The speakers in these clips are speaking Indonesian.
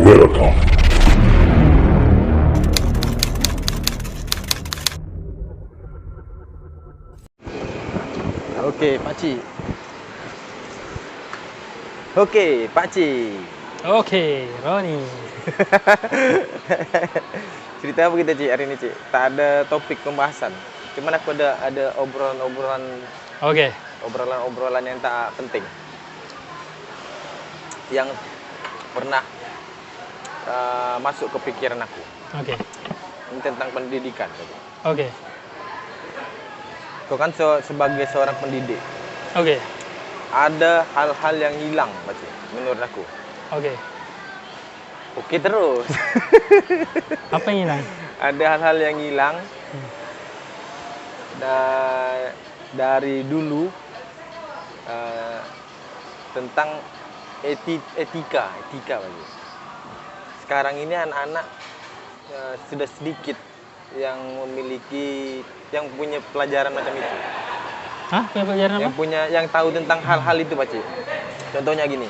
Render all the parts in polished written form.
Welcome. Okey, pakcik. Okey, pakcik. Okey, Roni. Cerita apa kita, Cik, hari ni, Cik? Tak ada topik pembahasan. Cuman aku ada Okey. obrolan yang tak penting. Yang pernah masuk ke pikiran aku. Okey. Ini tentang pendidikan. Okey. Kau kan sebagai seorang pendidik, Okey. ada hal-hal yang hilang, pakcik, menurut aku. Okey. Okey terus. Apa yang hilang? Ada hal-hal yang hilang dari dulu tentang etika pakcik. Sekarang ini anak-anak sudah sedikit yang punya pelajaran macam itu. Hah? Punya pelajaran apa? Yang tahu tentang hal-hal itu, pakcik. Contohnya gini.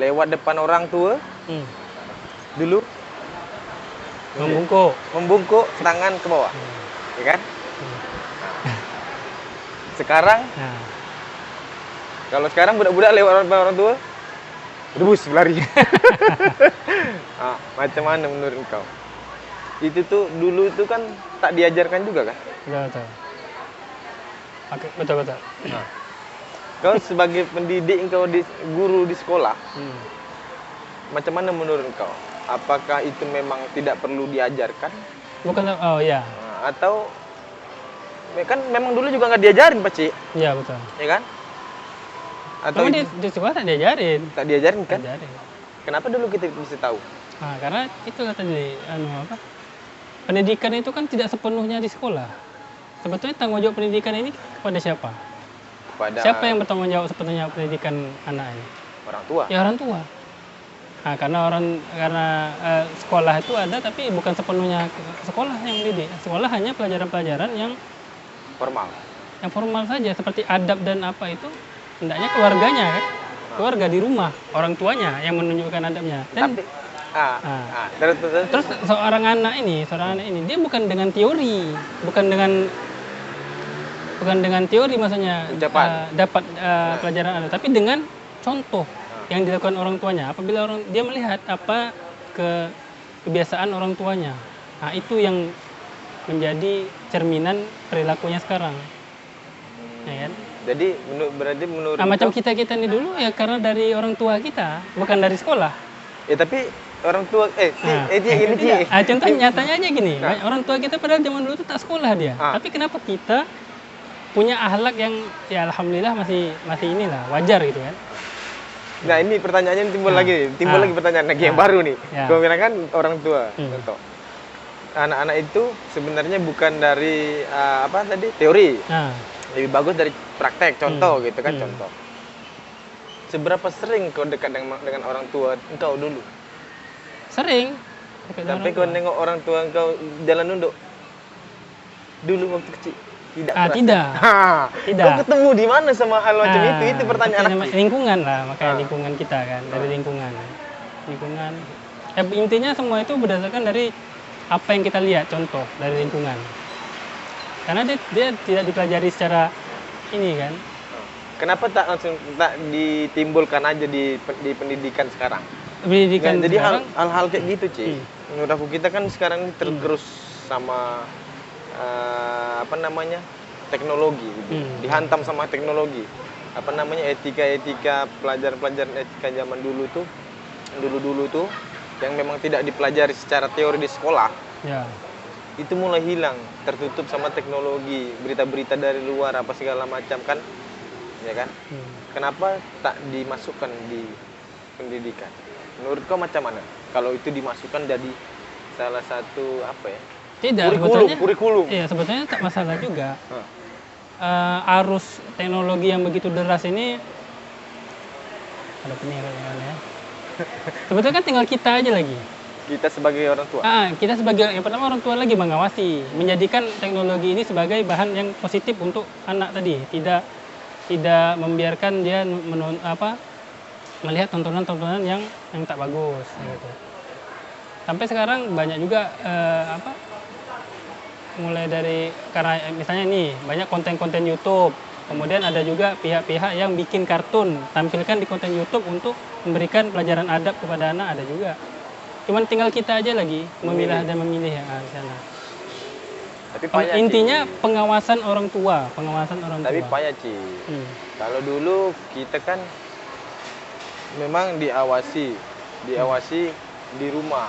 Lewat depan orang tua dulu membungkuk tangan ke bawah. Ya kan? Sekarang kalau sekarang budak-budak lewat depan orang tua rebus lari. Macam mana menurut kau? Itu tuh dulu itu kan tak diajarkan juga kan? Betul. Okey, betul. Kau sebagai pendidik, guru di sekolah, macam mana menurut kau? Apakah itu memang tidak perlu diajarkan? Bukan, oh ya. Atau kan memang dulu juga nggak diajarin, pakcik? Iya, betul. Ya kan? Atau Cuma di sekolah tak diajarin. tak diajarin kan? Tak diajarin. Kenapa dulu kita bisa tahu? Karena itu tadi pendidikan itu kan tidak sepenuhnya di sekolah. Sebetulnya tanggung jawab pendidikan ini kepada siapa? Siapa yang bertanggung jawab sepenuhnya pendidikan anak ini? Orang tua. Ya orang tua. Karena sekolah itu ada, tapi bukan sepenuhnya sekolah yang mendidik. Sekolah hanya pelajaran-pelajaran yang formal saja, seperti adab dan apa itu hendaknya keluarganya kan, keluarga di rumah, orang tuanya yang menunjukkan adabnya. Dan terus seorang anak ini dia bukan dengan teori, bukan dengan teori maksudnya dapat pelajaran adab, tapi dengan contoh yang dilakukan orang tuanya. Apabila dia melihat apa kebiasaan orang tuanya, itu yang menjadi cerminan perilakunya sekarang. Ya kan? Jadi berarti menurut macam kita ini dulu ya karena dari orang tua kita, bukan dari sekolah. Ya tapi orang tua contoh nyatanya aja gini, orang tua kita padahal zaman dulu itu tak sekolah dia. Tapi kenapa kita punya akhlak yang ya alhamdulillah masih inilah wajar gitu kan. Nah, ini pertanyaannya timbul lagi pertanyaan lagi yang baru nih. Kau bilang kan orang tua, contoh. Anak-anak itu sebenarnya bukan dari teori. Lebih bagus dari praktek, contoh gitu kan, contoh. Seberapa sering kau dekat dengan orang tua engkau dulu? Sering. Tapi kau nengok orang tua engkau jalan nunduk dulu waktu kecil? Tidak. Tidak. Kau ketemu di mana sama hal macam itu? Itu pertanyaan aku. Lingkungan lah, makanya lingkungan kita kan, dari lingkungan. Intinya semua itu berdasarkan dari apa yang kita lihat, contoh dari lingkungan. Karena dia tidak dipelajari secara ini kan. Kenapa tak ditimbulkan aja di pendidikan sekarang? Jadi hal-hal kayak gitu, Cik. Menurut aku kita kan sekarang tergerus sama teknologi, dihantam sama teknologi. Etika pelajaran etika zaman dulu tuh yang memang tidak dipelajari secara teori di sekolah. Ya. Itu mulai hilang, tertutup sama teknologi, berita-berita dari luar apa segala macam kan, ya kan? Kenapa tak dimasukkan di pendidikan? Menurut kau macam mana? Kalau itu dimasukkan jadi salah satu Tidak, kurikulum. Iya, sebetulnya tak masalah juga. Arus teknologi yang begitu deras ini ada penilaian ya. Sebetulnya kan tinggal kita aja lagi. Kita sebagai orang tua. Kita sebagai yang pertama orang tua lagi mengawasi, menjadikan teknologi ini sebagai bahan yang positif untuk anak tadi, tidak membiarkan dia melihat tontonan-tontonan yang tak bagus gitu. Sampai sekarang banyak juga mulai dari karena misalnya nih banyak konten-konten YouTube, kemudian ada juga pihak-pihak yang bikin kartun tampilkan di konten YouTube untuk memberikan pelajaran adab kepada anak, ada juga. Cuman tinggal kita aja lagi memilah dan memilih ya di sana. Tapi payah, intinya pengawasan orang tua. Tapi payah Ci. Kalau dulu kita kan memang diawasi di rumah,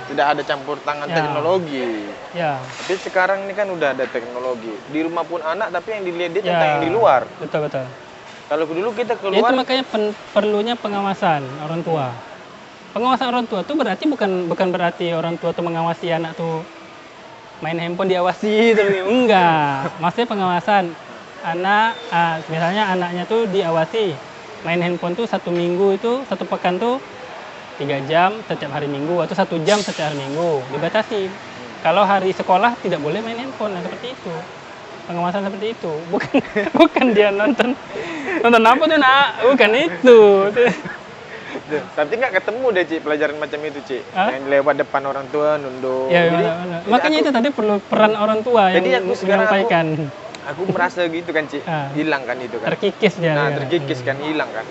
tidak ada campur tangan teknologi. Ya. Tapi sekarang ini kan udah ada teknologi. Di rumah pun anak, tapi yang dilihat dia tentang yang di luar. Betul. Kalau dulu kita keluar. Ya, itu makanya perlunya pengawasan orang tua. Pengawasan orang tua tuh berarti bukan berarti orang tua tuh mengawasi anak tuh main handphone diawasi terus enggak. Maksudnya pengawasan anak, misalnya anaknya tuh diawasi main handphone tuh 1 minggu itu 1 pekan tuh 3 jam setiap hari Minggu atau 1 jam setiap hari Minggu dibatasi. Kalau hari sekolah tidak boleh main handphone, seperti itu. Pengawasan seperti itu, bukan dia nonton apa tuh nak, bukan itu. Tapi nggak ketemu deh Ci pelajaran macam itu Ci, yang lewat depan orang tua nunduk. Ya, jadi, makanya itu tadi perlu peran orang tua yang menyampaikan. Aku merasa gitu kan Ci, hilang kan itu kan. Terkikis dia. Nah terkikis kan, hilang kan.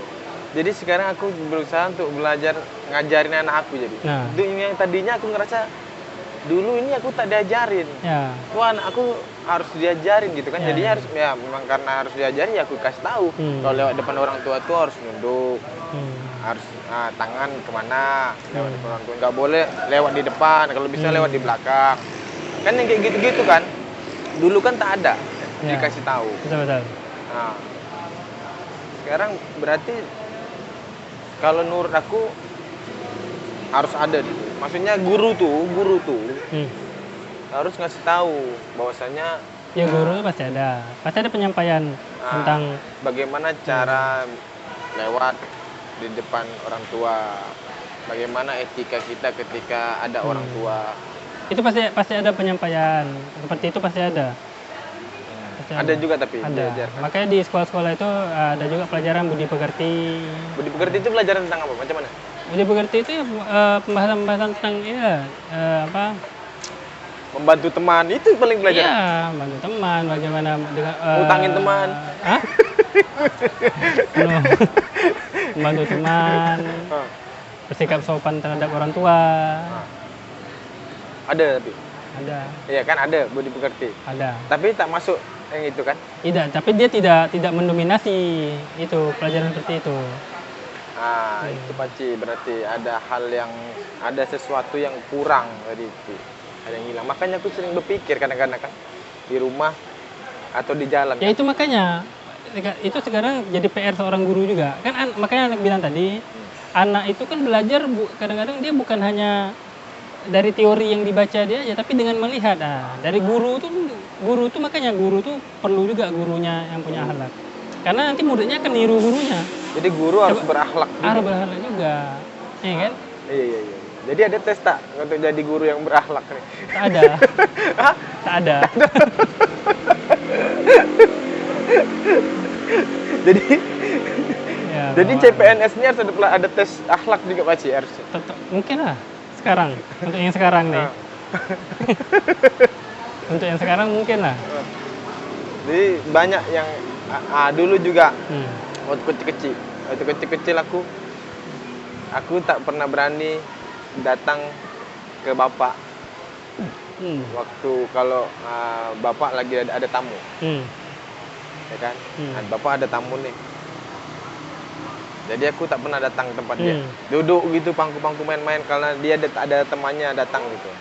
Jadi sekarang aku berusaha untuk belajar ngajarin anak aku jadi. Itu yang tadinya aku ngerasa dulu ini aku tak diajarin. Tuh anak aku harus diajarin gitu kan. Jadinya harus memang karena harus diajarin ya aku kasih tahu. Kalau lewat depan orang tua tuh harus nunduk. Harus tangan kemana lewat depan orang tua, nggak boleh lewat di depan, kalau bisa lewat di belakang kan, yang kayak gitu-gitu kan dulu kan tak ada dikasih tahu. Betul. Nah, sekarang berarti kalau menurut aku harus ada nih, maksudnya guru tuh harus ngasih tahu bahwasanya ya guru pasti ada penyampaian tentang bagaimana cara lewat di depan orang tua, bagaimana etika kita ketika ada orang tua. Itu pasti ada penyampaian seperti itu, pasti ada. Ada juga tapi ada. Makanya di sekolah-sekolah itu ada juga pelajaran budi pekerti. Budi pekerti itu pelajaran tentang apa? Macam mana? Budi pekerti itu pembahasan tentang membantu teman, itu paling pelajaran. Iya, membantu teman, bagaimana dengan utangin teman. Membantu teman, bersikap sopan terhadap orang tua. Ada tapi. Ada. Iya kan ada budi pekerti. Ada. Tapi tak masuk yang itu kan? Tidak, tapi dia tidak mendominasi itu pelajaran seperti itu. Itu Paci, berarti ada sesuatu yang kurang dari itu. Ada yang hilang. Makanya aku sering berpikir kadang-kadang kan di rumah atau di jalan. Ya kan? Itu makanya itu sekarang jadi PR seorang guru juga. Kan makanya anak bilang tadi, anak itu kan belajar kadang-kadang dia bukan hanya dari teori yang dibaca dia aja, tapi dengan melihat. Dari guru tuh makanya guru tuh perlu juga gurunya yang punya akhlak. Karena nanti muridnya akan niru gurunya. Jadi guru harus berakhlak juga. Harus berakhlak juga. Iya kan? Iya. Jadi ada tes tak untuk jadi guru yang berakhlak nih? Tak ada. Tak ada. Jadi CPNS ini harus ada tes akhlak juga Paci harusnya. Mungkin lah sekarang, untuk yang sekarang nih. Untuk yang sekarang mungkin lah. Jadi banyak yang dulu juga waktu kecil aku tak pernah berani datang ke bapak. Waktu kalau bapak lagi ada tamu. Ya kan? Bapak ada tamu nih. Jadi aku tak pernah datang ke tempat dia. Duduk gitu pangku-pangku main-main karena dia ada temannya datang gitu.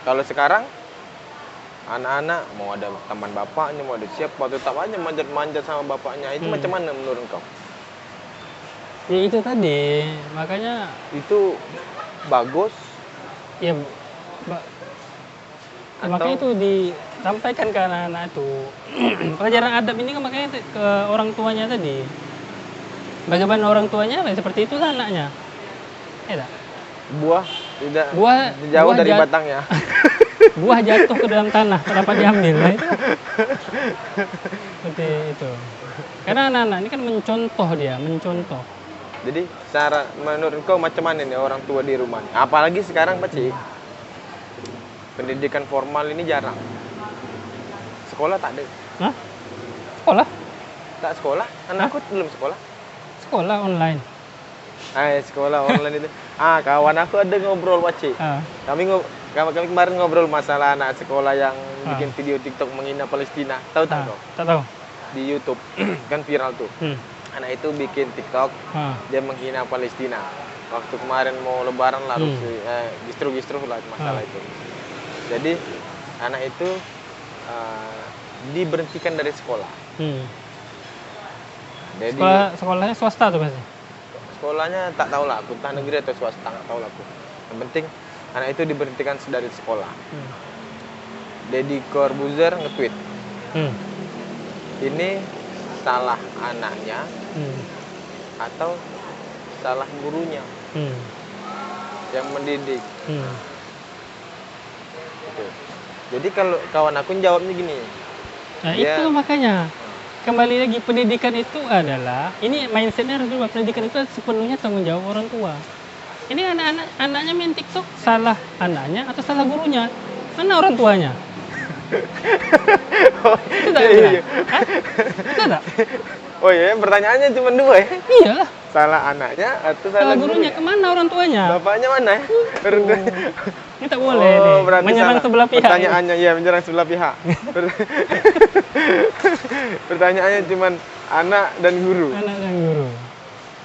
Kalau sekarang anak-anak mau ada teman bapaknya, mau ada siapa, tetap aja manjat-manjat sama bapaknya. Itu macam mana menurut kau? Ya itu tadi, makanya itu bagus. Ya makanya itu disampaikan ke anak-anak itu. Pelajaran adab ini kan makanya ke orang tuanya tadi. Bagaimana orang tuanya, seperti itu anaknya. Ya tak? Buah jauh dari batangnya. Buah jatuh ke dalam tanah, dapat diambil. Nah, itu. Seperti itu. Karena anak-anak ini kan mencontoh. Jadi cara menurut kau macam mana nih orang tua di rumah? Apalagi sekarang Pak Cik, pendidikan formal ini jarang. Sekolah tak ada. Hah? Sekolah? Tak sekolah? Anakku belum sekolah. Sekolah online. Sekolah online itu. Kawan aku ada ngobrol Pak Cik. Kami kemarin ngobrol masalah anak sekolah yang bikin video TikTok menghina Palestina. Tahu tak kau? Tak tahu. Di YouTube kan viral tuh. Anak itu bikin TikTok, dia menghina Palestina. Waktu kemarin mau Lebaran lalu gistro lah masalah itu. Jadi anak itu diberhentikan dari sekolah. Jadi sekolahnya swasta tuh pasti. Sekolahnya tak tahu lah, aku entah negeri atau swasta nggak tahu lah aku. Yang penting anak itu diberhentikan dari sekolah. Deddy Corbuzier nge-tweet. Ini salah anaknya atau salah gurunya yang mendidik. Gitu. Jadi kalau kawan aku jawabnya gini. Nah itu makanya kembali lagi pendidikan itu adalah ini mindsetnya harus berubah. Pendidikan itu sepenuhnya tanggung jawab orang tua. Ini anaknya main TikTok, salah anaknya atau salah gurunya? Mana orang tuanya? Itu tak iya. Itu tak? Oh iya, pertanyaannya cuma dua ya? Iyalah. Salah anaknya atau salah gurunya? Kemana orang tuanya? Bapaknya mana ya? Ini tak boleh nih. Menyerang sebelah pihak. Pertanyaannya ya menyerang sebelah pihak. Pertanyaannya cuma anak dan guru. Anak dan guru.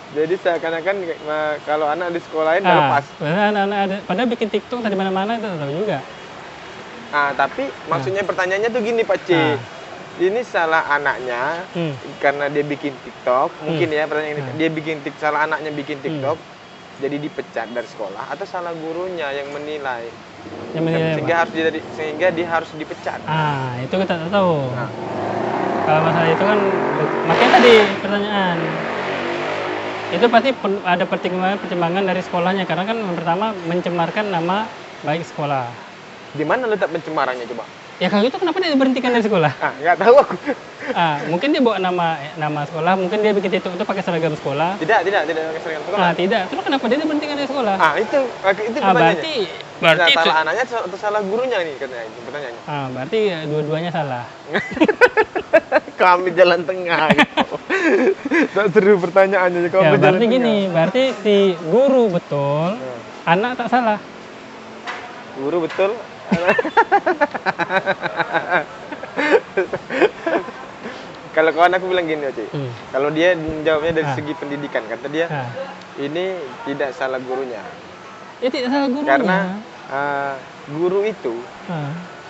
Jadi seakan-akan kalau anak di sekolahin udah lepas. Padahal bikin TikTok dari mana-mana itu tahu juga. Tapi maksudnya pertanyaannya tuh gini Pak C. Ini salah anaknya karena dia bikin TikTok. Mungkin ya pertanyaan ini. Dia salah anaknya bikin TikTok. Jadi dipecat dari sekolah atau salah gurunya yang menilai. Sehingga dia harus dipecat. Itu kita tak tahu. Kalau masalah itu kan makanya tadi pertanyaan. Itu pasti ada pertimbangan dari sekolahnya karena kan yang pertama mencemarkan nama baik sekolah. Di mana letak pencemarannya coba? Ya kalau gitu kenapa dia diberhentikan dari sekolah? Nggak tahu aku. Mungkin dia bawa nama sekolah, mungkin dia bikin TikTok itu pakai seragam sekolah. Tidak pakai seragam sekolah. Tidak. Terus kenapa dia diberhentikan dari sekolah? Itu pertanyaannya. Berarti salah anaknya atau salah gurunya nih katanya itu pertanyaannya. Berarti dua-duanya salah. Kami jalan tengah gitu. Tak seru pertanyaannya kalau berarti gini, berarti si guru betul, anak tak salah. Guru betul. Kalau kawan aku bilang gini Oci, kalau dia jawabnya dari segi pendidikan, kata dia ini tidak salah gurunya. Ya tidak salah gurunya. Karena guru itu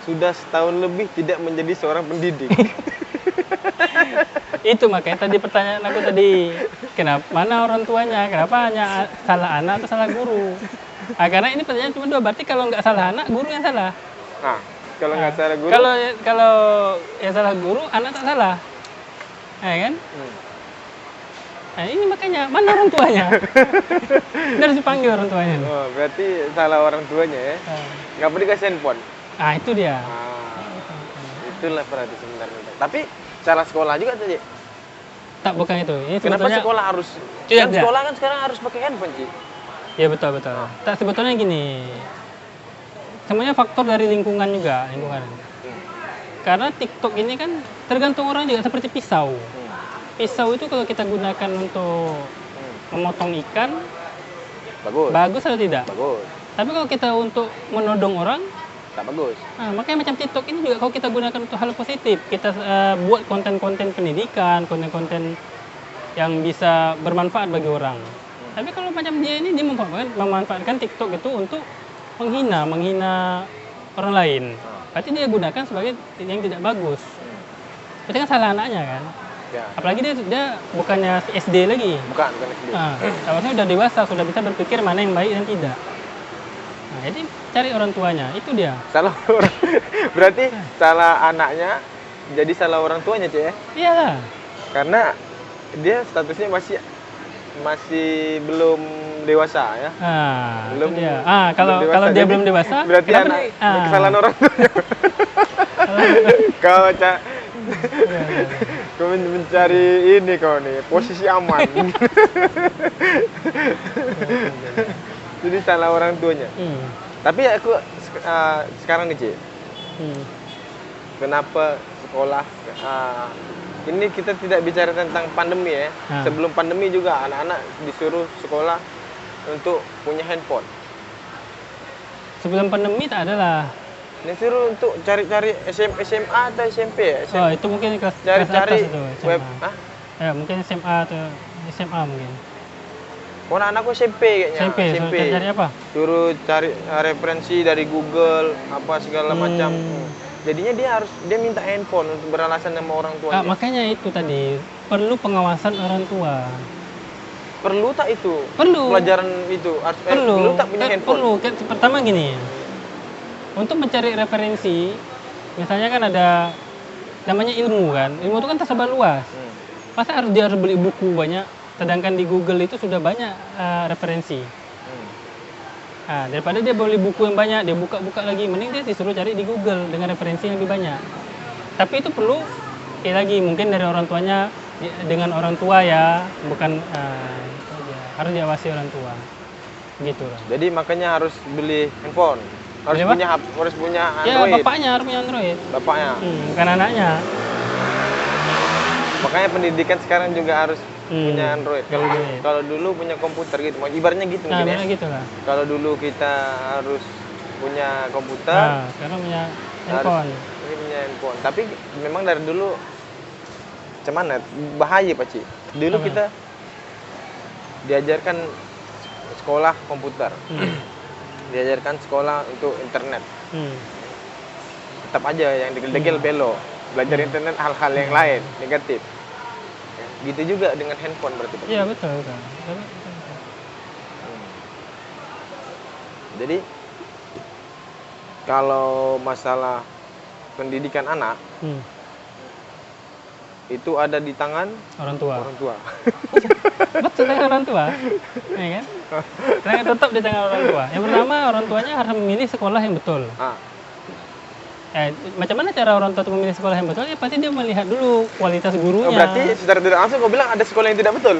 sudah setahun lebih tidak menjadi seorang pendidik. Itu makanya tadi pertanyaan aku tadi, kenapa mana orang tuanya? Kenapa hanya salah anak atau salah guru? Karena ini pertanyaan cuma dua, berarti kalau nggak salah anak, guru yang salah. Kalau nggak salah guru? Kalau yang salah guru, anak tak salah. Ya kan? Ini makanya, mana orang tuanya? Dia harus dipanggil orang tuanya. Berarti salah orang tuanya ya? Nggak perlu dikasih handphone? Itu dia. Itulah berarti sebenarnya. Tapi cara sekolah juga tadi? Tak, bukan itu. Kenapa sekolah harus? Sekolah kan sekarang harus pakai handphone, Ci? Ya betul. Tak, sebetulnya gini. Semuanya faktor dari lingkungan juga, Karena TikTok ini kan tergantung orang juga, seperti pisau. Pisau itu kalau kita gunakan untuk memotong ikan, bagus atau tidak? Bagus. Tapi kalau kita untuk menodong orang, tak bagus. Makanya macam TikTok ini juga kalau kita gunakan untuk hal positif, kita buat konten-konten pendidikan, konten-konten yang bisa bermanfaat bagi orang. Tapi kalau macam dia ini, dia memanfaatkan TikTok itu untuk menghina orang lain. Berarti dia gunakan sebagai yang tidak bagus. Itu kan salah anaknya kan. Ya. Apalagi dia bukannya SD lagi. Bukan SD. Seharusnya udah dewasa, sudah bisa berpikir mana yang baik dan tidak. Jadi cari orang tuanya, itu dia. Salah orang. Berarti salah anaknya jadi salah orang tuanya, Cek ya? Iyalah. Karena dia statusnya masih belum dewasa ya. Belum dia. Kalau dia belum dewasa, berarti kesalahan orang tuanya. Kalau Kau mencari ini kau nih, posisi aman. Jadi salah orang tuanya. Tapi aku sekarang nih, Ci. Kenapa sekolah ini kita tidak bicara tentang pandemi ya. Sebelum pandemi juga anak-anak disuruh sekolah untuk punya handphone. Sebelum pandemi tak ada lah. Disuruh untuk cari-cari SMA atau SMP ya? Oh, itu mungkin kelas Cari-cari atas itu, web. Ya, mungkin SMA atau SMA mungkin. Oh, anak-anakku SMP kayaknya. SMP. Cari apa? Suruh cari referensi dari Google, apa segala macam. Jadinya dia minta handphone untuk beralasan sama orang tua. Makanya itu tadi perlu pengawasan orang tua. Perlu tak itu? Perlu. Pelajaran itu perlu tak punya handphone? Perlu. Pertama gini, untuk mencari referensi, misalnya kan ada namanya ilmu kan. Ilmu itu kan tersebar luas. Masa dia harus beli buku banyak, sedangkan di Google itu sudah banyak referensi. Nah, daripada dia beli buku yang banyak, dia buka-buka lagi, mending dia disuruh cari di Google dengan referensi yang lebih banyak. Tapi itu perlu lagi mungkin dari orang tuanya, dengan orang tua ya, bukan harus diawasi orang tua. Gitu lah. Jadi makanya harus beli handphone. Harus punya Android. Ya, bapaknya harus punya Android. Bapaknya. Bukan anaknya. Makanya pendidikan sekarang juga harus punya Android. Kalau dulu punya komputer gitu, ibaratnya gitu mungkin ya. Gitu lah. Kalau dulu kita harus punya komputer, sekarang punya handphone. Punya handphone. Tapi memang dari dulu macam mana? Bahaya, Pak Ci. Dulu kita diajarkan sekolah komputer. Diajarkan sekolah untuk internet. Tetap aja yang degel-degel belok. Belajar internet hal-hal yang lain, negatif. Gitu juga dengan handphone berarti. Iya, betul. Jadi kalau masalah pendidikan anak itu ada di tangan orang tua. Betul, tangan orang tua. Ya kan? Tetap di tangan orang tua. Yang pertama, orang tuanya harus memilih sekolah yang betul. Macam mana cara orang tua memilih sekolah yang betul? Ya pasti dia melihat dulu kualitas gurunya. Berarti secara tidak langsung kau bilang ada sekolah yang tidak betul.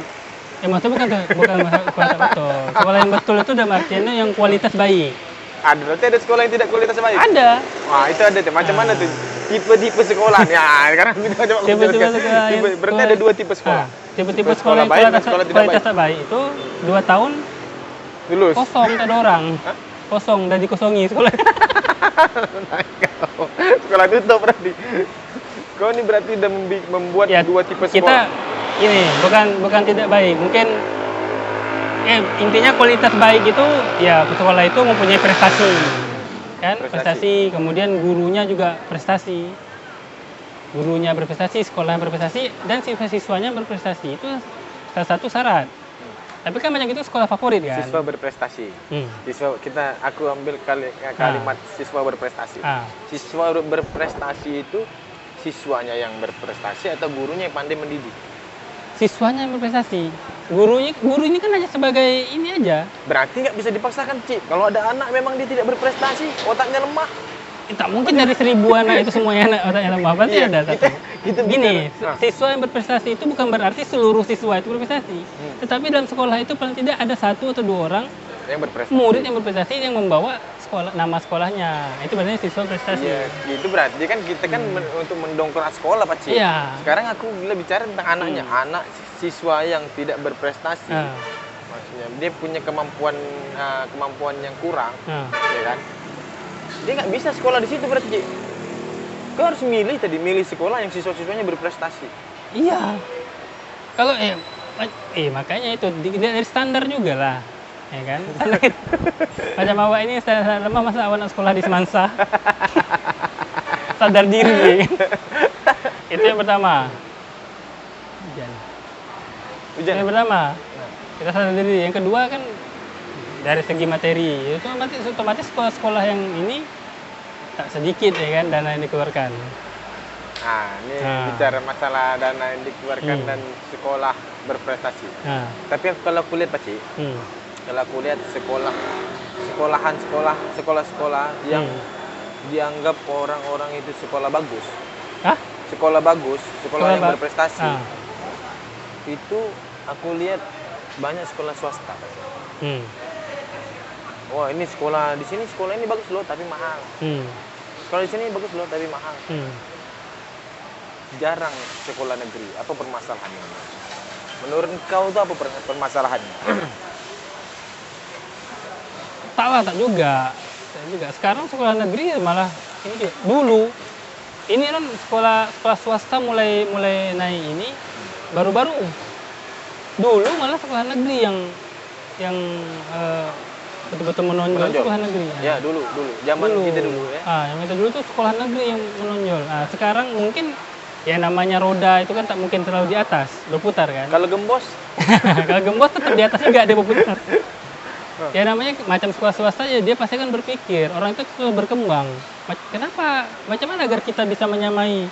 Ya maksudnya bukan kualitas betul. Sekolah yang betul itu dalam artiannya yang kualitas baik. Ada, berarti ada sekolah yang tidak kualitas baik. Ada. Wah, itu ada tuh. Macam mana tuh? Tipe-tipe sekolah. Ya, sekarang kita coba berarti ada dua tipe sekolah. Tipe-tipe sekolah yang kualitas baik itu 2 tahun lulus. Kosong, tak ada orang. Kosong, dan dikosongi sekolah. Sekolah tutup berarti. Kau ini berarti udah membuat dua tipe sekolah. Kita ini bukan tidak baik. Mungkin intinya kualitas baik itu ya sekolah itu mempunyai prestasi. Kan? Prestasi, kemudian gurunya juga prestasi. Gurunya berprestasi, sekolahnya berprestasi, dan siswa-siswanya berprestasi. Itu salah satu syarat. Tapi kan banyak itu sekolah favorit kan. Siswa berprestasi. Aku ambil kalimat siswa berprestasi. Siswa berprestasi itu siswanya yang berprestasi atau gurunya yang pandai mendidik? Siswanya yang berprestasi. Guru ini kan hanya sebagai ini aja. Berarti nggak bisa dipaksakan, Ci. Kalau ada anak memang dia tidak berprestasi, otaknya lemah. Tak mungkin dari 1000 anak itu semuanya otaknya lemah. Berarti ada satu. Gini, siswa yang berprestasi itu bukan berarti seluruh siswa itu berprestasi. Tetapi dalam sekolah itu paling tidak ada 1 atau 2 orang yang berprestasi. Murid yang berprestasi yang membawa nama sekolahnya. Itu berarti siswa prestasi. Iya, itu berarti kan kita kan untuk mendongkrak sekolah, Pak Ci. Iya. Sekarang aku bicara tentang anaknya, anak siswa yang tidak berprestasi. Maksudnya dia punya kemampuan yang kurang, ya kan? Dia nggak bisa sekolah di situ berarti. Kau harus milih sekolah yang siswa-siswanya berprestasi. Iya. Kalau makanya itu dari standar juga lah, ya kan? Macam awak ini standar lemah, masa awak nak sekolah di Semansa? Sadar diri. Itu yang pertama. Ujian. Yang pertama, kita sadar diri. Yang kedua kan dari segi materi, itu otomatis sekolah-sekolah yang ini tak sedikit ya kan dana yang dikeluarkan. Ini bicara masalah dana yang dikeluarkan dan sekolah berprestasi. Tapi kalau aku lihat, Pak Ci, kalau aku lihat sekolah-sekolah yang dianggap orang-orang itu sekolah bagus. sekolah bagus, sekolah yang berprestasi, Ah. itu aku lihat banyak sekolah swasta. Wah, ini sekolah di sini, sekolah ini bagus loh tapi mahal. Sekolah di sini bagus loh tapi mahal. Jarang sekolah negeri. Apa permasalahannya? Menurut kau itu apa permasalahannya? Tak juga. Sekarang sekolah negeri malah ini dulu. Ini kan sekolah swasta mulai naik ini baru-baru. Dulu malah sekolah negeri yang betul-betul menonjol sekolah negeri. Ya, dulu. Zaman kita dulu ya. Yang kita dulu tuh sekolah negeri yang menonjol. Sekarang mungkin ya namanya roda itu kan tak mungkin terlalu di atas, berputar kan. Kalau gembos? Kalau gembos tetap di atas juga dia berputar. Ya namanya macam sekolah swasta ya dia pasti kan berpikir, orang itu terus berkembang. Kenapa? Macam mana agar kita bisa menyamai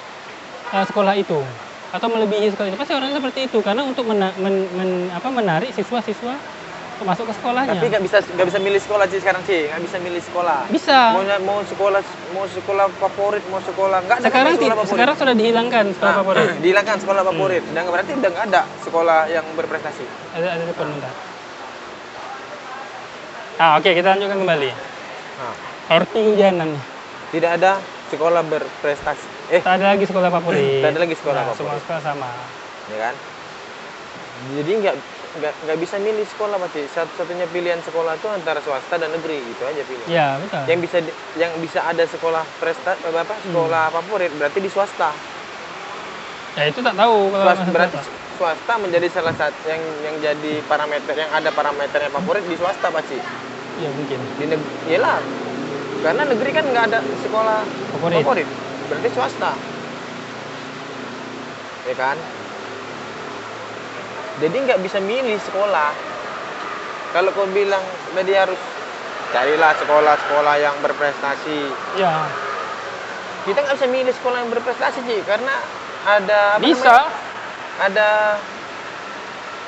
sekolah itu? Atau melebihi sekolah itu? Pasti orang seperti itu, karena untuk menarik siswa-siswa masuk ke sekolahnya. Tapi nggak bisa milih sekolah sih sekarang sih, nggak bisa milih sekolah. Bisa. Mau sekolah favorit, mau sekolah nggak ada. Sekarang sudah dihilangkan sekolah favorit. Dihilangkan sekolah favorit. Dan berarti udah nggak ada sekolah yang berprestasi. Ada telepon bentar. Oke, kita lanjutkan kembali. Horti hujanan. Tidak ada sekolah berprestasi. Tak ada lagi sekolah favorit. Tak ada lagi sekolah favorit. Semua sekolah sama. Ya kan? Jadi nggak bisa milih sekolah pasti. Satu-satunya pilihan sekolah itu antara swasta dan negeri, gitu aja pilihan. Ya, betul. Yang bisa ada sekolah sekolah favorit berarti di swasta. Ya itu tak tahu kalau berarti swasta menjadi salah satu yang jadi parameter, yang ada parameternya favorit di swasta pasti. Ya mungkin. Iyalah. Karena negeri kan nggak ada sekolah favorit. Berarti swasta. Ya kan? Jadi nggak bisa milih sekolah. Kalau kau bilang tadi harus carilah sekolah-sekolah yang berprestasi. Ya. Kita nggak bisa milih sekolah yang berprestasi sih, karena ada ada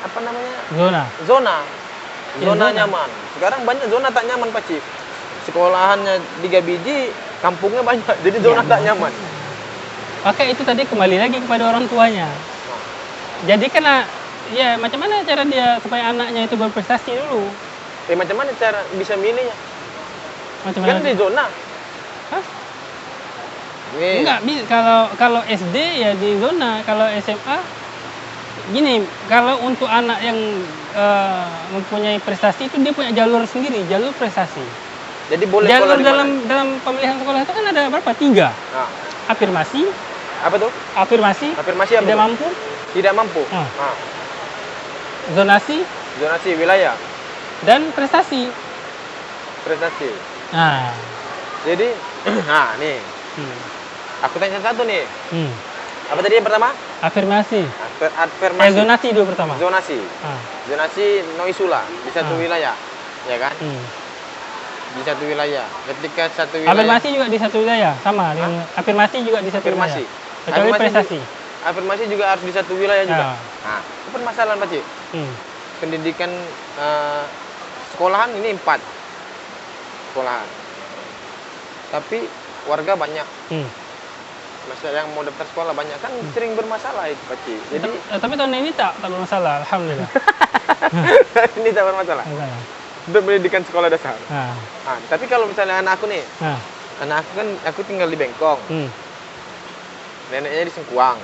apa namanya? Zona nyaman. Sekarang banyak zona tak nyaman, Pak Cik. Sekolahannya 3 biji, kampungnya banyak. Jadi zona tak nyaman. Oke, itu tadi kembali lagi kepada orang tuanya. Jadi kan ya macam mana cara dia supaya anaknya itu berprestasi dulu? Macam mana cara bisa milihnya? Macam kan mana? di zona. Hah? Enggak, kalau SD ya di zona, kalau SMA gini, kalau untuk anak yang mempunyai prestasi itu dia punya jalur sendiri, jalur prestasi. Jadi boleh jalur dalam pemilihan sekolah itu kan ada berapa? 3. Afirmasi. Apa tuh? Afirmasi. Afirmasi apa? Tidak mampu. Zonasi wilayah. Dan prestasi. Jadi, nih. Aku tanya satu nih. Apa tadi yang pertama? Afirmasi. Afirmasi. Zonasi dulu pertama. Zonasi no isula di satu wilayah, ya kan? Di satu wilayah. Ketika satu wilayah. Afirmasi juga di satu wilayah, sama dengan afirmasi juga di satu wilayah. Kecuali prestasi. Afirmasi juga harus di satu wilayah juga. Itu permasalahan, Pak Cik. Pendidikan sekolahan ini 4 sekolahan. Tapi warga banyak. Masalah yang mau daftar sekolah banyak kan sering bermasalah itu, Pak Cik. Jadi tapi tahun ini tak bermasalah, alhamdulillah. Ini tak bermasalah. Untuk pendidikan sekolah dasar. Tapi kalau misalnya anak aku nih, anak aku kan aku tinggal di Bengkong. Neneknya di Sengkuang.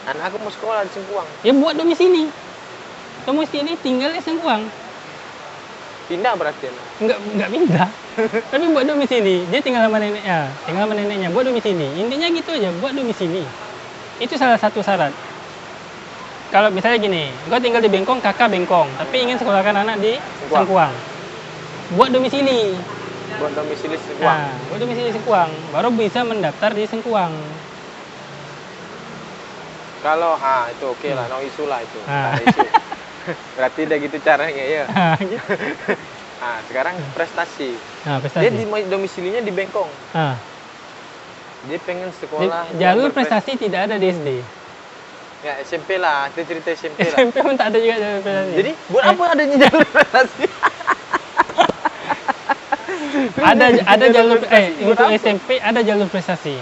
Anak aku mau sekolah di Sengkuang. Ya buat domisili. Domisili tinggal di Sengkuang. Pindah berarti? Enggak pindah. Tapi buat domisili. Dia tinggal sama neneknya. Buat domisili. Intinya gitu aja, buat domisili. Itu salah satu syarat. Kalau misalnya gini, kau tinggal di Bengkong, kakak Bengkong, tapi ingin sekolahkan anak di Sengkuang. Buat domisili. Buat domisili Sengkuang. Buat domisili Sengkuang, baru bisa mendaftar di Sengkuang. Kalau itu oke lah, no isu lah itu. Berarti udah gitu caranya ya. Sekarang prestasi. Dia domisilinya di Bengkong. Dia pengen sekolah. Jalur prestasi tidak ada di SD. Ya SMP lah, itu cerita SMP lah. SMP pun tak ada juga jalur prestasi. Jadi buat apa adanya jalur prestasi? ada jalur untuk SMP ada jalur prestasi.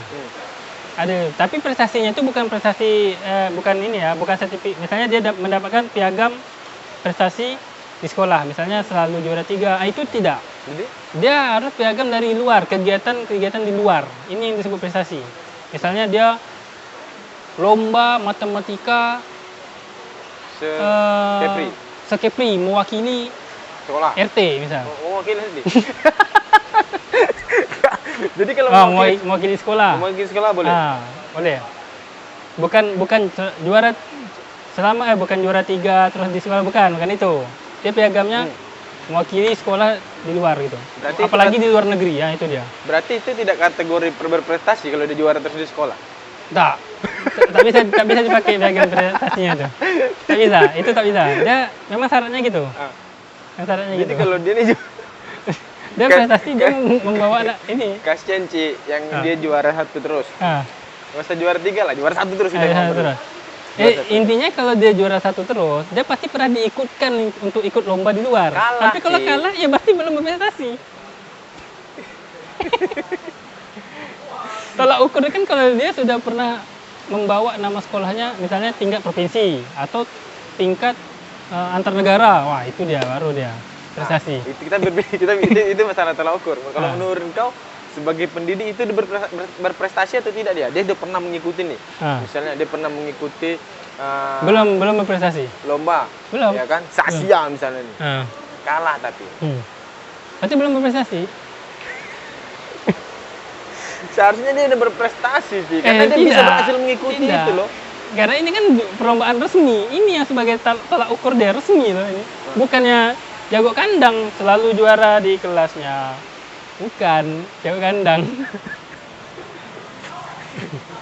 Ada, tapi prestasinya itu bukan prestasi, bukan ini ya, bukan sertifikat. Misalnya dia mendapatkan piagam prestasi di sekolah, misalnya selalu juara 3, itu tidak. Jadi? Dia harus piagam dari luar, kegiatan di luar. Ini yang disebut prestasi. Misalnya dia lomba matematika Sekepri mewakili sekolah RT misal. Mewakili RT. Jadi kalau mewakili sekolah. Mewakili sekolah boleh. Boleh. Bukan juara selama bukan juara 3 terus di sekolah, bukan itu. Dia piagamnya mewakili sekolah di luar gitu. Berarti apalagi di luar negeri ya, itu dia. Berarti itu tidak kategori berprestasi kalau dia juara terus di sekolah. Tak bisa dipakai piagam prestasinya itu. Tak bisa, itu tak bisa. Dia memang syaratnya gitu. Syaratnya jadi gitu. Kalau dia nih dia prestasi dia membawa ini. Kasian Ci yang dia juara 1 terus. Nggak usah juara 3 lah, juara 1 terus terus. Intinya kalau dia juara 1 terus, dia pasti pernah diikutkan untuk ikut lomba di luar. Tapi kalau kalah ya pasti belum berprestasi. Tolak ukur kan kalau dia sudah pernah membawa nama sekolahnya misalnya tingkat provinsi atau tingkat antar negara, wah itu dia baru dia prestasi. Itu masalah tolak ukur. Kalau menurut kau sebagai pendidik itu berprestasi atau tidak dia? Dia sudah pernah mengikuti nih. Misalnya dia pernah mengikuti belum berprestasi. Lomba. Belum. Ya kan? Asia misalnya nih. Kalah tapi. Berarti belum berprestasi. Seharusnya dia udah berprestasi sih, karena dia bisa berhasil mengikuti itu loh. Karena ini kan perlombaan resmi, ini yang sebagai tolak ukur dia resmi loh ini. Bukannya jago kandang selalu juara di kelasnya, bukan jago kandang.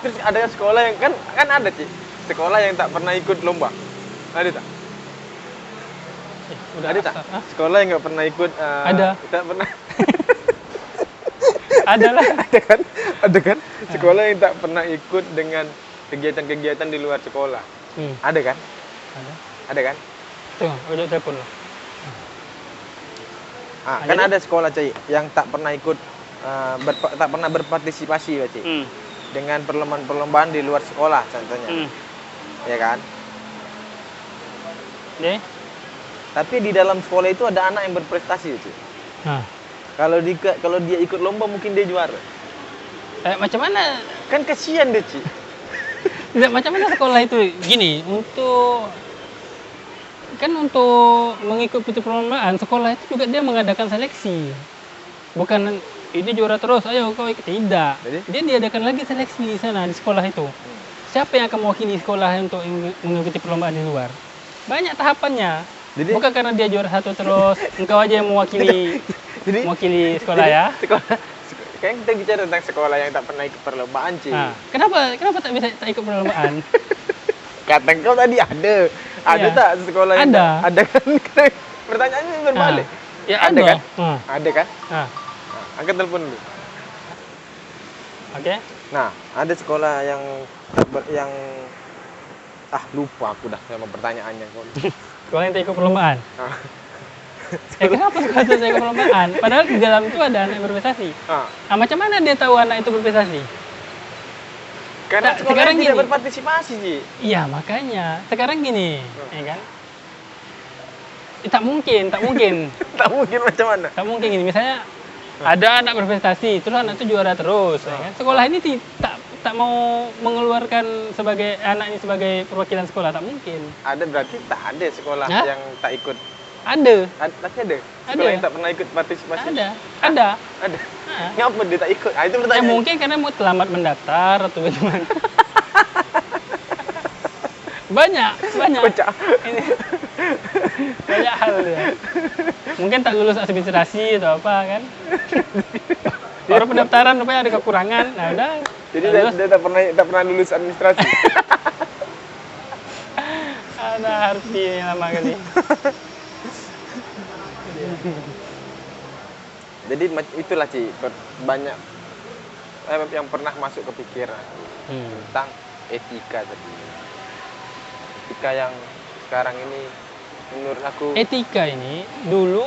Terus ada sekolah yang kan ada Ci, sekolah yang tak pernah ikut lomba, ada tak? Udah ada tak? Sekolah yang nggak pernah ikut? Ada. Tak pernah. Ada kan sekolah yang tak pernah ikut dengan kegiatan-kegiatan di luar sekolah. Ada kan? Ada kan? Tuh, udah telepon loh. Kan ada sekolah Cai yang tak pernah ikut tak pernah berpartisipasi Cai. Dengan perlombaan di luar sekolah contohnya. Ya kan? Tapi di dalam sekolah itu ada anak yang berprestasi Cai. Kalau dia ikut lomba mungkin dia juara. Macam mana? Kan kasihan deh, Ci. Macam mana sekolah itu gini, untuk mengikuti perlombaan, sekolah itu juga dia mengadakan seleksi. Bukan ini juara terus, ayo kau ikut. Tidak. Dia diadakan lagi seleksi di sana di sekolah itu. Siapa yang akan mewakili sekolah untuk mengikuti perlombaan di luar? Banyak tahapannya. Bukan karena dia juara 1 terus, engkau aja yang mewakili sekolah ya. Kayaknya kita bicara tentang sekolah yang tak pernah ikut perlombaan, Ci. Kenapa tak bisa ikut perlombaan? Kata kau tadi ada tak sekolah yang ada kan? Pertanyaannya berbalik. Ya ada kan? Ada kan? Angkat telepon dulu. Oke. Nah, ada sekolah yang lupa aku dah sama pertanyaannya. Sekolah yang tak ikut perlombaan. Kenapa sekolah tak ikut perlombaan? Padahal di dalam itu ada anak yang berprestasi. Macam mana dia tahu anak itu berprestasi? Karena sekarang tidak berpartisipasi sih. Iya, makanya. Sekarang gini, ya kan? Tak mungkin. Tak mungkin macam mana? Tak mungkin gini, misalnya ada anak berprestasi, terus anak itu juara terus. Ya kan? Sekolah ini tak mau mengeluarkan anak ini sebagai perwakilan sekolah, tak mungkin. Ada, berarti tak ada sekolah yang tak ikut. Ada. Tapi ada. Sekolah yang tak pernah ikut partisipasi. Ada. Ngapa dia tak ikut? Itu pertanyaan. Mungkin karena mau terlambat mendaftar atau bagaimana. Banyak. Kocak. Ini banyak hal dia. Mungkin tak lulus administrasi atau apa kan. Baru pendaftaran rupanya ada kekurangan. Nah, udah. Jadi dia tak pernah lulus administrasi. Ada harus lama kali. Jadi itulah Ci, banyak yang pernah masuk ke pikiran tentang etika tadi. Etika yang sekarang ini menurut aku. Etika ini dulu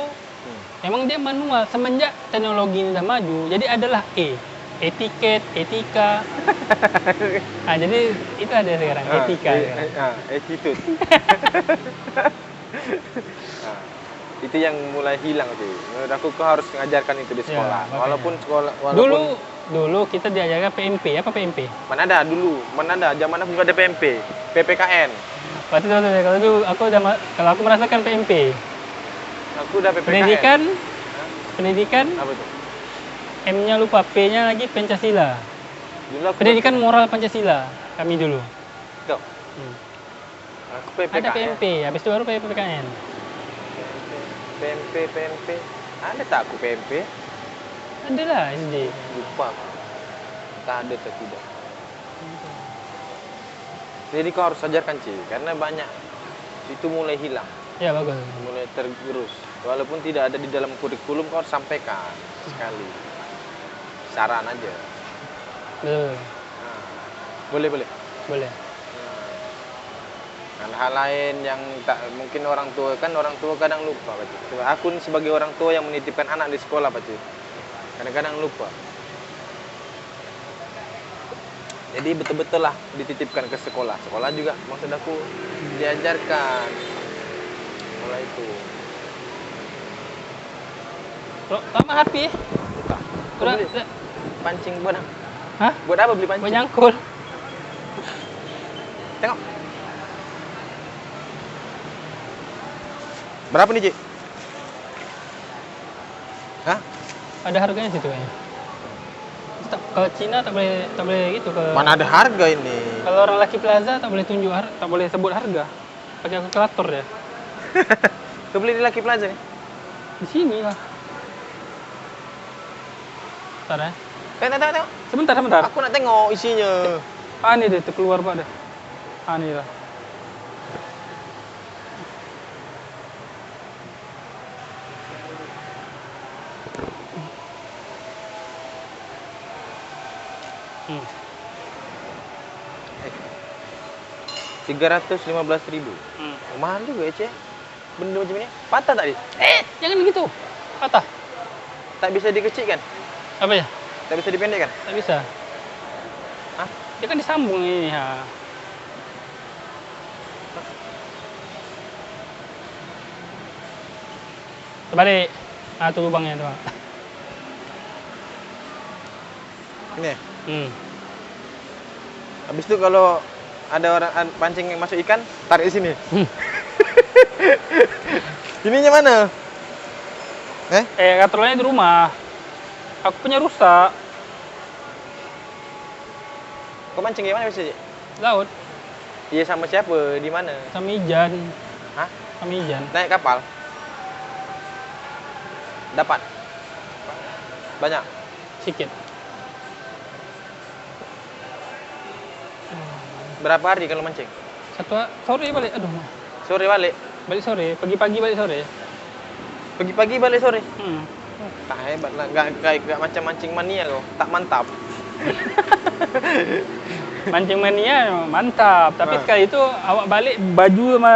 emang dia manual, semenjak teknologi ini udah maju, jadi adalah etiket, etika. Jadi itu ada sekarang, etika. Attitude. Nah, itu yang mulai hilang sih. Menurut aku kau harus mengajarkan itu di sekolah. Ya, walaupun dulu kita diajarkan PMP, apa PMP? Mana ada zaman aku nggak ada PMP, PPKN. Waktu itu kalau aku merasakan PMP. Aku udah PPKN. Pendidikan. Apa itu? M-nya lupa, P-nya lagi Pancasila. Dulu aku Pendidikan moral Pancasila kami dulu. Tuh. Aku PPKN. Ada PMP, habis itu baru PPKN. PMP. Ada tak aku PMP? Ada lah SD. Lupa. Tak ada atau tidak. Jadi kau harus ajarkan Ci, karena banyak itu mulai hilang, Ya bagus. mulai tergerus. Walaupun tidak ada di dalam kurikulum, kau harus sampaikan sekali. Saran aja. Betul. Boleh. Boleh. Hal-hal lain yang tak mungkin orang tua kadang lupa, Pak Ci. Aku sebagai orang tua yang menitipkan anak di sekolah, Pak Ci, kadang-kadang lupa. Jadi betul-betul lah dititipkan ke sekolah. Sekolah juga maksud aku diajarkan mulai itu. Lama api. Udah. Pancing buat apa? Hah? Buat apa beli pancing? Buat nyangkul. Tengok. Berapa nih, Ci? Hah? Ada harganya situ kayaknya. Kalau Cina tak boleh gitu ke. Mana ada harga ini? Kalau orang Lucky Plaza tak boleh sebut harga. Pakai kalkulator ya. Kau beli di Lucky Plaza nih? Di sini lah. Bentar ya. Tengok. Sebentar. Aku nak tengok isinya. Ini deh, keluar Pak deh. Ini lah. Hmm. 315.000. Mahal juga ya, Ci. Benda macam ini. Patah tadi? Jangan begitu. Patah. Tak bisa dikecilkan? Apa ya? Tak bisa dipendekkan? Tak bisa. Hah? Dia kan disambung ini ya. Terbalik. Itu lubangnya tuh. Ini. Habis itu kalau ada orang pancing yang masuk ikan, tarik di sini. Ininya mana? Katrolnya di rumah. Aku punya rusak. Kau mancing di mana biasa, Ci? Laut. Iya, sama siapa? Di mana? Sama Ijan. Hah? Sama Ijan. Naik kapal? Dapat? Banyak? Sedikit. Berapa hari kalau mancing? Sore balik. Aduh. Sore balik? Balik sore. Pagi-pagi balik sore. Pagi-pagi balik sore? Hmm. Tak hebat lah. Gak macam mancing mania kau. Tak mantap. Mancing mania mantap. Tapi sekali itu awak balik baju sama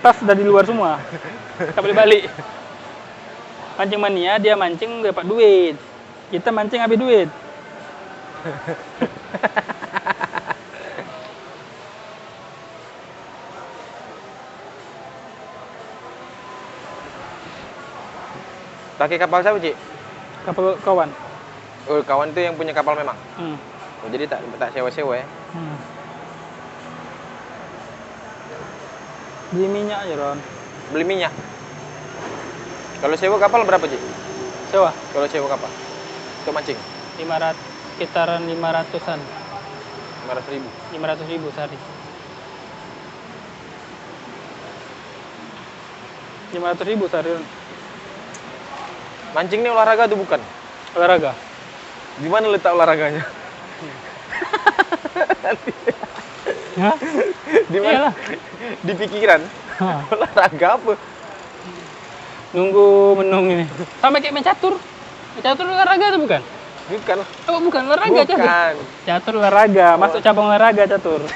tas dari luar semua. Tak boleh balik. Mancing mania dia mancing dapat duit. Kita mancing habis duit. Pakai kapal siapa, Ci? Kapal kawan. Oh, kawan itu yang punya kapal memang? Hmm. Oh, jadi tak sewa-sewa ya? Beli minyak aja, Ron. Beli minyak? Kalau sewa kapal berapa, Ci? Sewa? Kalau sewa kapal? Untuk mancing? 500, sekitaran 500-an. 500.000? 500.000 sehari. 500.000 sehari, Ron. Mancing ini olahraga tuh bukan? Olahraga. Di mana letak olahraganya? Hah? Di mana? Iyalah. Di pikiran. Olahraga apa? Nunggu menung ini. Sama kayak main catur. Main catur olahraga tuh bukan? Bukan. Oh, bukan olahraga catur. Bukan. Catur olahraga, masuk cabang olahraga catur.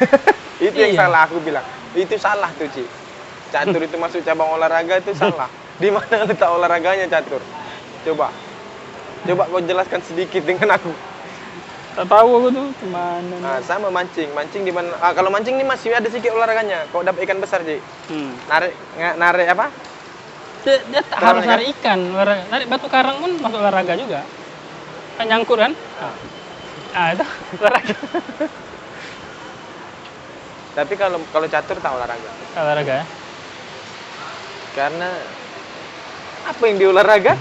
Itu yang salah aku bilang. Itu salah tuh, Ci. Catur itu masuk cabang olahraga itu salah. Di mana letak olahraganya catur? Coba kau jelaskan sedikit dengan aku. Tak tahu aku tuh kemana. Nah, sama mancing. Mancing di mana? Kalau mancing nih masih ada sedikit olahraganya. Kalau dapat ikan besar, Ji. Narik apa? Dia tak harus narik ikan. Narik batu karang pun masuk olahraga juga. Kan nyangkut kan? Itu olahraga. Tapi kalau catur tak olahraga. Olahraga ya? Karena apa yang diolahraga?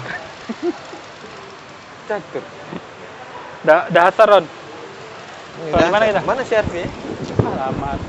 Catur. Dah asar, Ron. Mana kita? Mana servisnya? Alamat.